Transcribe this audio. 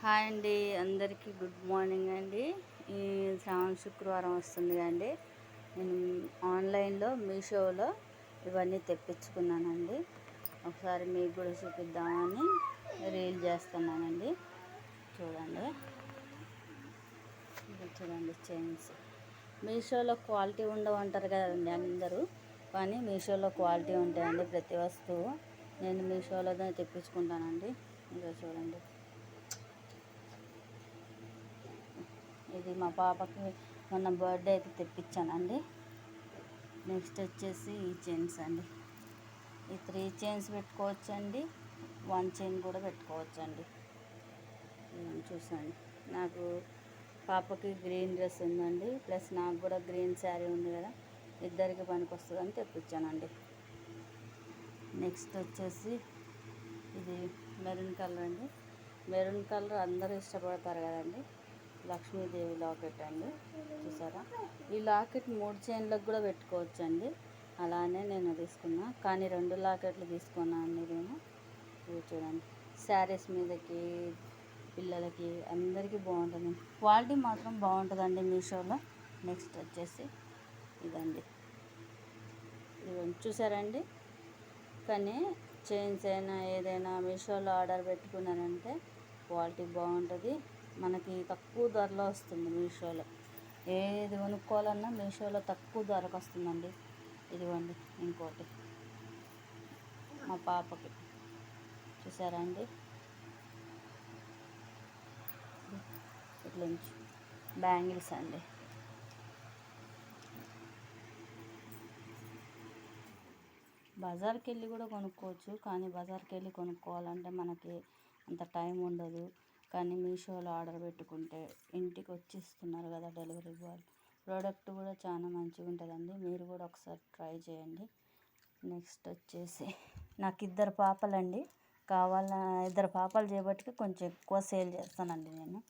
Hi అండి, అందరికీ good morning అండి. ఈ శ్రావణ శుక్రవారం వస్తుంది అండి. నేను ఆన్లైన్లో మీషోలో ఇవన్నీ తెప్పించుకున్నానండి. ఒకసారి మీకు కూడా చూపిద్దామని రీల్ చేస్తున్నానండి. చూడండి, చూడండి చైన్స్. మీషోలో క్వాలిటీ ఉండవంటారు కదండి అందరూ, కానీ మీషోలో క్వాలిటీ ఉంటాయండి ప్రతి వస్తువు. నేను మీషోలోనే తెప్పించుకుంటానండి. ఇదో చూడండి, ఇది మా పాపకి మొన్న బర్త్డేకి తెప్పించానండి. నెక్స్ట్ వచ్చేసి ఈ చైన్స్ అండి. ఈ 3 చైన్స్ పెట్టుకోవచ్చండి, 1 చైన్ కూడా పెట్టుకోవచ్చండి. చూసండి, నాకు పాపకి గ్రీన్ డ్రెస్ ఉందండి, ప్లస్ నాకు కూడా గ్రీన్ శారీ ఉంది కదా, ఇద్దరికి పనికి వస్తుందని తెప్పించానండి. నెక్స్ట్ వచ్చేసి ఇది మెరూన్ కలర్ అండి. మెరూన్ కలర్ అందరూ ఇష్టపడతారు కదండి. లక్ష్మీదేవి లాకెట్ అండి, చూసారా? ఈ లాకెట్ 3 చైన్లకు కూడా పెట్టుకోవచ్చండి. అలానే నేను తీసుకున్నా, కానీ 2 లాకెట్లు తీసుకున్నాను అండి నేను. ఇవి చూడండి, శారీస్ మీదకి, పిల్లలకి, అందరికీ బాగుంటుంది. క్వాలిటీ మాత్రం బాగుంటుందండి మీషోలో. నెక్స్ట్ వచ్చేసి ఇదండి, ఇవన్నీ చూసారండి. కానీ చైన్స్ అయినా ఏదైనా మీషోలో ఆర్డర్ పెట్టుకున్నానంటే క్వాలిటీ బాగుంటుంది, మనకి తక్కువ ధరలో వస్తుంది. మీషోలో ఏది కొనుక్కోవాలన్నా మీషోలో తక్కువ ధరకు వస్తుందండి. ఇదిగోండి ఇంకోటి మా పాపకి, చూసారా అండి? ఇట్లా బ్యాంగిల్స్ అండి. బజార్కి వెళ్ళి కూడా కొనుక్కోవచ్చు, కానీ బజార్కి వెళ్ళి కొనుక్కోవాలంటే మనకి అంత టైం ఉండదు. కానీ మీషోలో ఆర్డర్ పెట్టుకుంటే ఇంటికి వచ్చి ఇస్తున్నారు కదా డెలివరీ బాయ్. ప్రోడక్ట్ కూడా చాలా మంచిగా ఉంటుందండి, మీరు కూడా ఒకసారి ట్రై చేయండి. నెక్స్ట్ వచ్చేసి నాకు 2 పాపలండి, కావాల 2 పాపలు చేయబట్టి కొంచెం ఎక్కువ సేల్ చేస్తానండి నేను.